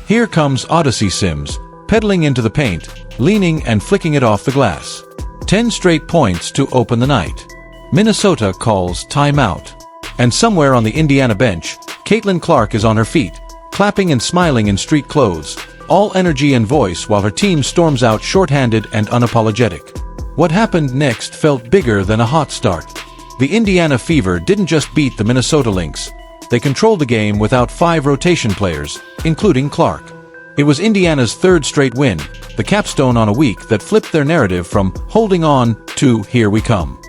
Here comes Odyssey Sims, pedaling into the paint, leaning and flicking it off the glass. 10 straight points to open the night. Minnesota calls timeout. And somewhere on the Indiana bench, Caitlin Clark is on her feet, clapping and smiling in street clothes, all energy and voice while her team storms out shorthanded and unapologetic. What happened next felt bigger than a hot start. The Indiana Fever didn't just beat the Minnesota Lynx. They controlled the game without 5 rotation players, including Clark. It was Indiana's 3rd straight win, the capstone on a week that flipped their narrative from holding on to here we come.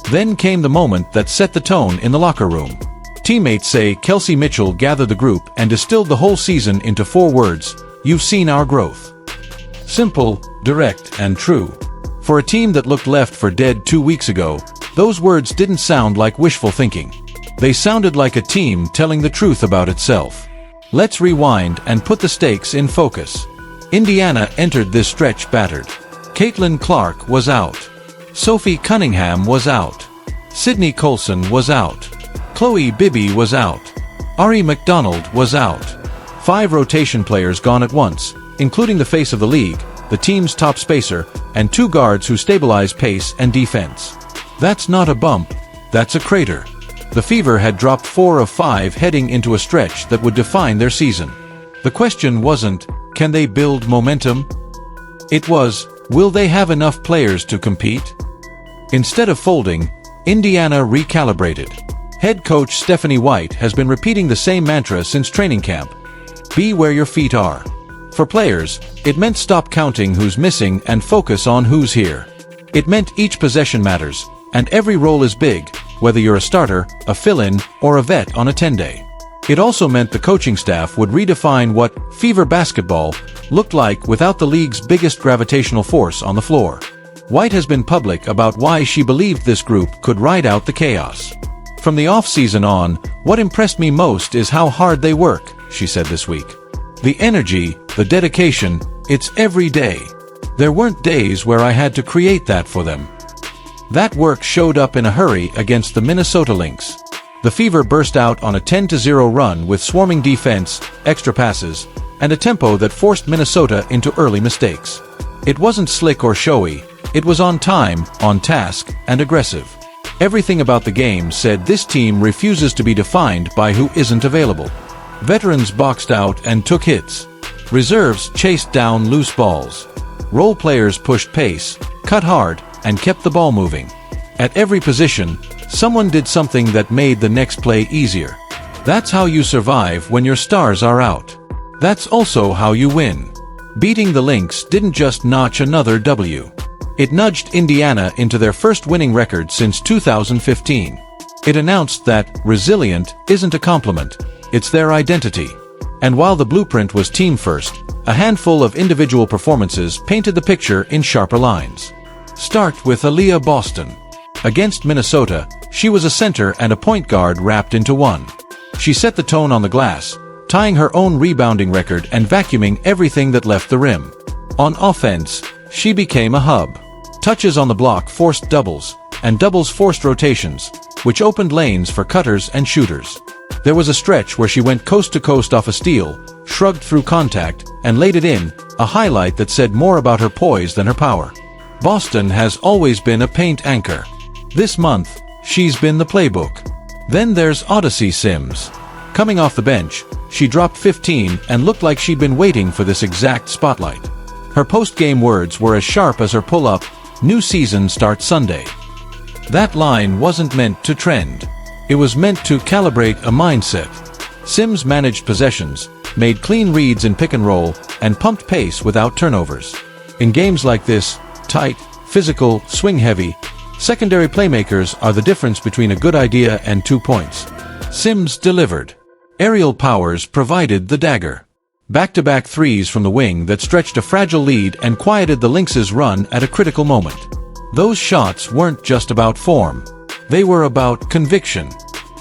Then came the moment that set the tone in the locker room. Teammates say Kelsey Mitchell gathered the group and distilled the whole season into 4 words: "You've seen our growth." Simple, direct, and true. For a team that looked left for dead 2 weeks ago, those words didn't sound like wishful thinking. They sounded like a team telling the truth about itself. Let's rewind and put the stakes in focus. Indiana entered this stretch battered. Caitlin Clark was out. Sophie Cunningham was out. Sydney Colson was out. Chloe Bibby was out. Ari McDonald was out. 5 rotation players gone at once, including the face of the league, the team's top spacer, and 2 guards who stabilize pace and defense. That's not a bump, that's a crater. The Fever had dropped 4 of 5 heading into a stretch that would define their season. The question wasn't, can they build momentum? It was, will they have enough players to compete? Instead of folding, Indiana recalibrated. Head coach Stephanie White has been repeating the same mantra since training camp. Be where your feet are. For players, it meant stop counting who's missing and focus on who's here. It meant each possession matters, and every role is big, whether you're a starter, a fill-in, or a vet on a 10-day. It also meant the coaching staff would redefine what Fever basketball looked like without the league's biggest gravitational force on the floor. White has been public about why she believed this group could ride out the chaos. From the off-season on, what impressed me most is how hard they work, she said this week. The energy, the dedication, it's every day. There weren't days where I had to create that for them. That work showed up in a hurry against the Minnesota Lynx. The Fever burst out on a 10-0 run with swarming defense, extra passes, and a tempo that forced Minnesota into early mistakes. It wasn't slick or showy, it was on time, on task, and aggressive. Everything about the game said this team refuses to be defined by who isn't available. Veterans boxed out and took hits. Reserves chased down loose balls. Role players pushed pace, cut hard, and kept the ball moving. At every position, someone did something that made the next play easier. That's how you survive when your stars are out. That's also how you win. Beating the Lynx didn't just notch another W. It nudged Indiana into their first winning record since 2015. It announced that resilient isn't a compliment, it's their identity. And while the blueprint was team first, a handful of individual performances painted the picture in sharper lines. Start with Aaliyah Boston. Against Minnesota, she was a center and a point guard wrapped into one. She set the tone on the glass, tying her own rebounding record and vacuuming everything that left the rim. On offense, she became a hub. Touches on the block forced doubles, and doubles forced rotations, which opened lanes for cutters and shooters. There was a stretch where she went coast to coast off a steal, shrugged through contact, and laid it in, a highlight that said more about her poise than her power. Boston has always been a paint anchor. This month, she's been the playbook. Then there's Odyssey Sims. Coming off the bench, she dropped 15 and looked like she'd been waiting for this exact spotlight. Her post-game words were as sharp as her pull-up, "New season starts Sunday." That line wasn't meant to trend. It was meant to calibrate a mindset. Sims managed possessions, made clean reads in pick and roll, and pumped pace without turnovers. In games like this, tight, physical, swing-heavy, secondary playmakers are the difference between a good idea and 2 points. Sims delivered. Aerial powers provided the dagger. Back-to-back threes from the wing that stretched a fragile lead and quieted the Lynx's run at a critical moment. Those shots weren't just about form. They were about conviction.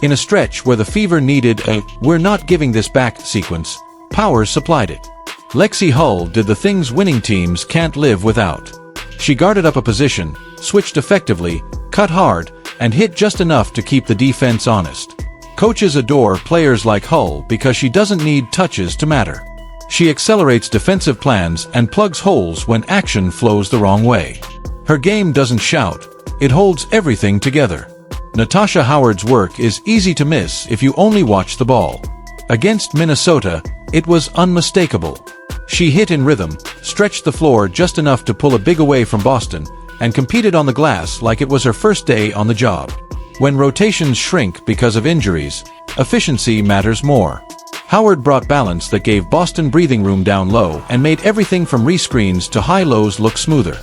In a stretch where the Fever needed a "we're not giving this back" sequence, power supplied it. Lexi Hull did the things winning teams can't live without. She guarded up a position, switched effectively, cut hard, and hit just enough to keep the defense honest. Coaches adore players like Hull because she doesn't need touches to matter. She accelerates defensive plans and plugs holes when action flows the wrong way. Her game doesn't shout, it holds everything together. Natasha Howard's work is easy to miss if you only watch the ball. Against Minnesota, it was unmistakable. She hit in rhythm, stretched the floor just enough to pull a big away from Boston, and competed on the glass like it was her first day on the job. When rotations shrink because of injuries, efficiency matters more. Howard brought balance that gave Boston breathing room down low and made everything from rescreens to high-lows look smoother.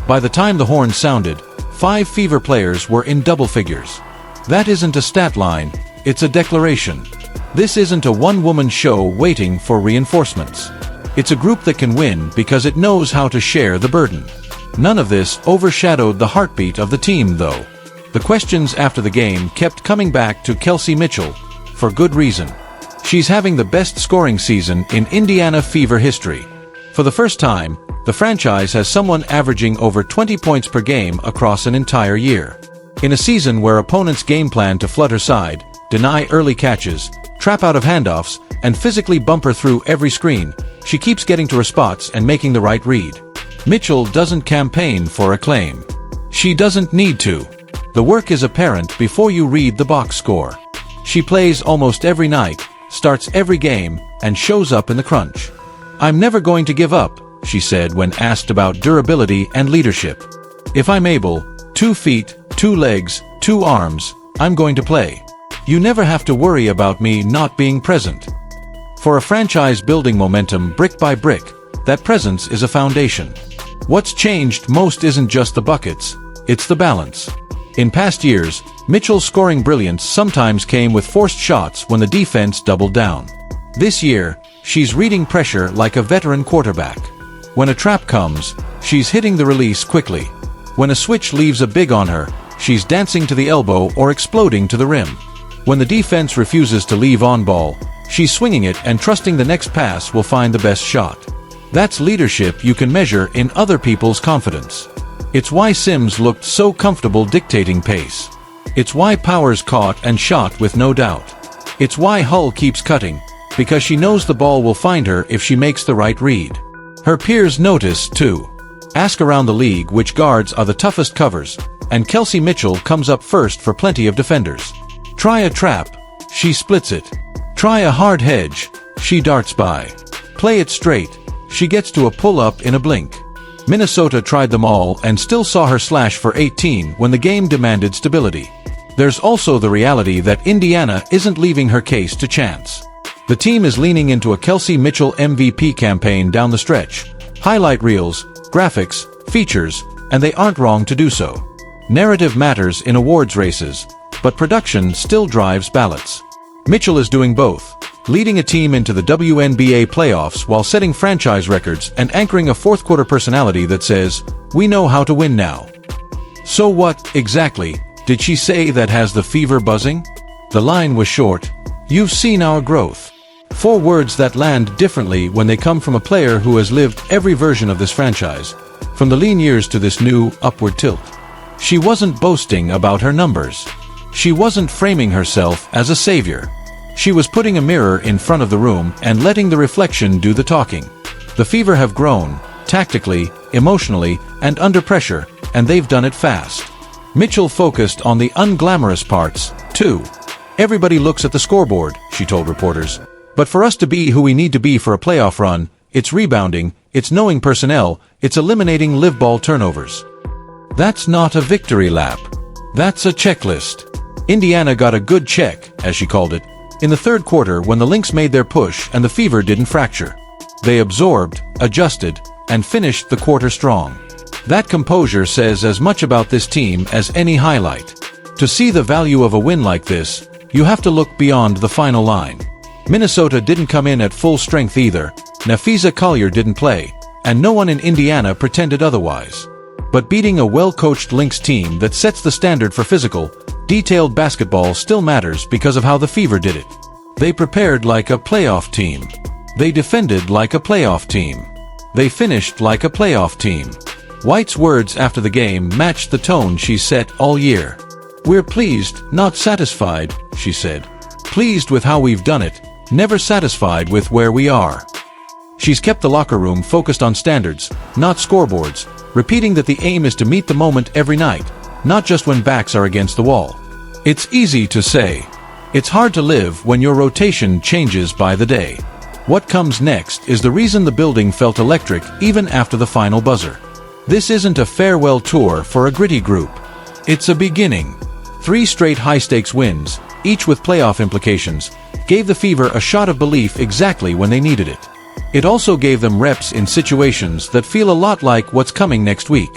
By the time the horn sounded, 5 Fever players were in double figures. That isn't a stat line, it's a declaration. This isn't a one-woman show waiting for reinforcements. It's a group that can win because it knows how to share the burden. None of this overshadowed the heartbeat of the team, though. The questions after the game kept coming back to Kelsey Mitchell, for good reason. She's having the best scoring season in Indiana Fever history. For the first time, the franchise has someone averaging over 20 points per game across an entire year. In a season where opponents game plan to flood her side, deny early catches, trap out of handoffs, and physically bump her through every screen, she keeps getting to her spots and making the right read. Mitchell doesn't campaign for acclaim. She doesn't need to. The work is apparent before you read the box score. She plays almost every night, starts every game, and shows up in the crunch. "I'm never going to give up," she said when asked about durability and leadership. "If I'm able, 2 feet, 2 legs, 2 arms, I'm going to play. You never have to worry about me not being present." For a franchise building momentum brick by brick, that presence is a foundation. What's changed most isn't just the buckets, it's the balance. In past years, Mitchell's scoring brilliance sometimes came with forced shots when the defense doubled down. This year, she's reading pressure like a veteran quarterback. When a trap comes, she's hitting the release quickly. When a switch leaves a big on her, she's dancing to the elbow or exploding to the rim. When the defense refuses to leave on ball, she's swinging it and trusting the next pass will find the best shot. That's leadership you can measure in other people's confidence. It's why Sims looked so comfortable dictating pace. It's why Powers caught and shot with no doubt. It's why Hull keeps cutting, because she knows the ball will find her if she makes the right read. Her peers notice, too. Ask around the league which guards are the toughest covers, and Kelsey Mitchell comes up first for plenty of defenders. Try a trap, she splits it. Try a hard hedge, she darts by. Play it straight, she gets to a pull-up in a blink. Minnesota tried them all and still saw her slash for 18 when the game demanded stability. There's also the reality that Indiana isn't leaving her case to chance. The team is leaning into a Kelsey Mitchell MVP campaign down the stretch. Highlight reels, graphics, features, and they aren't wrong to do so. Narrative matters in awards races, but production still drives ballots. Mitchell is doing both, leading a team into the WNBA playoffs while setting franchise records and anchoring a fourth-quarter personality that says, "We know how to win now." So what, exactly, did she say that has the Fever buzzing? The line was short. "You've seen our growth." 4 words that land differently when they come from a player who has lived every version of this franchise, from the lean years to this new, upward tilt. She wasn't boasting about her numbers. She wasn't framing herself as a savior. She was putting a mirror in front of the room and letting the reflection do the talking. The Fever have grown, tactically, emotionally, and under pressure, and they've done it fast. Mitchell focused on the unglamorous parts, too. "Everybody looks at the scoreboard," she told reporters. "But for us to be who we need to be for a playoff run, it's rebounding, it's knowing personnel, it's eliminating live ball turnovers." That's not a victory lap. That's a checklist. Indiana got a good check, as she called it, in the third quarter when the Lynx made their push and the Fever didn't fracture. They absorbed, adjusted, and finished the quarter strong. That composure says as much about this team as any highlight. To see the value of a win like this, you have to look beyond the final line. Minnesota didn't come in at full strength either, Nafisa Collier didn't play, and no one in Indiana pretended otherwise. But beating a well-coached Lynx team that sets the standard for physical, detailed basketball still matters because of how the Fever did it. They prepared like a playoff team. They defended like a playoff team. They finished like a playoff team. White's words after the game matched the tone she set all year. "We're pleased, not satisfied," she said. "Pleased with how we've done it, never satisfied with where we are." She's kept the locker room focused on standards, not scoreboards, repeating that the aim is to meet the moment every night, not just when backs are against the wall. It's easy to say. It's hard to live when your rotation changes by the day. What comes next is the reason the building felt electric even after the final buzzer. This isn't a farewell tour for a gritty group. It's a beginning. 3 straight high-stakes wins, each with playoff implications, gave the Fever a shot of belief exactly when they needed it. It also gave them reps in situations that feel a lot like what's coming next week.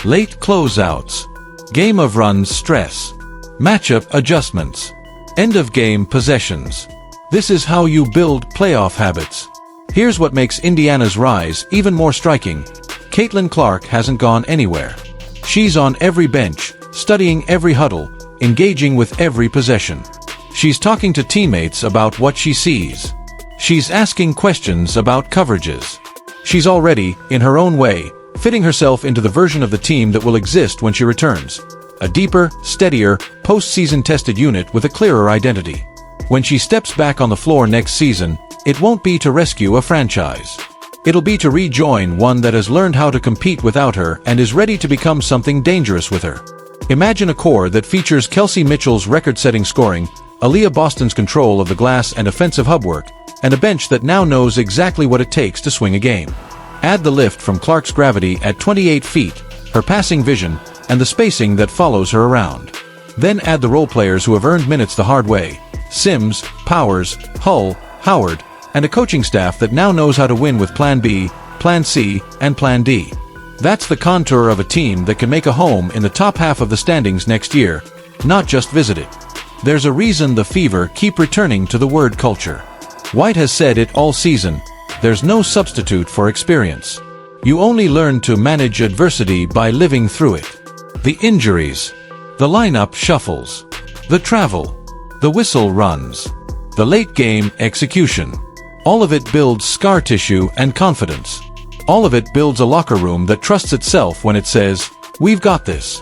Late closeouts. Game of runs stress. Matchup adjustments. End-of-game possessions. This is how you build playoff habits. Here's what makes Indiana's rise even more striking. Caitlin Clark hasn't gone anywhere. She's on every bench, studying every huddle, engaging with every possession. She's talking to teammates about what she sees. She's asking questions about coverages. She's already, in her own way, fitting herself into the version of the team that will exist when she returns. A deeper, steadier, postseason tested unit with a clearer identity. When she steps back on the floor next season, it won't be to rescue a franchise. It'll be to rejoin one that has learned how to compete without her and is ready to become something dangerous with her. Imagine a core that features Kelsey Mitchell's record-setting scoring, Aaliyah Boston's control of the glass and offensive hub work, and a bench that now knows exactly what it takes to swing a game. Add the lift from Clark's gravity at 28 feet, her passing vision, and the spacing that follows her around. Then add the role players who have earned minutes the hard way: Sims, Powers, Hull, Howard, and a coaching staff that now knows how to win with Plan B, Plan C, and Plan D. That's the contour of a team that can make a home in the top half of the standings next year, not just visit it. There's a reason the Fever keep returning to the word culture. White has said it all season: there's no substitute for experience. You only learn to manage adversity by living through it. The injuries, the lineup shuffles, the travel, the whistle runs, the late game execution. All of it builds scar tissue and confidence. All of it builds a locker room that trusts itself when it says, "We've got this."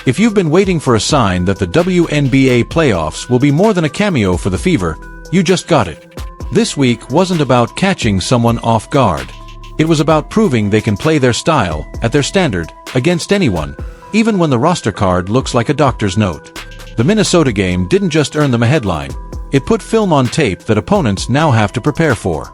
If you've been waiting for a sign that the WNBA playoffs will be more than a cameo for the Fever, you just got it. This week wasn't about catching someone off guard. It was about proving they can play their style, at their standard, against anyone, even when the roster card looks like a doctor's note. The Minnesota game didn't just earn them a headline, it put film on tape that opponents now have to prepare for.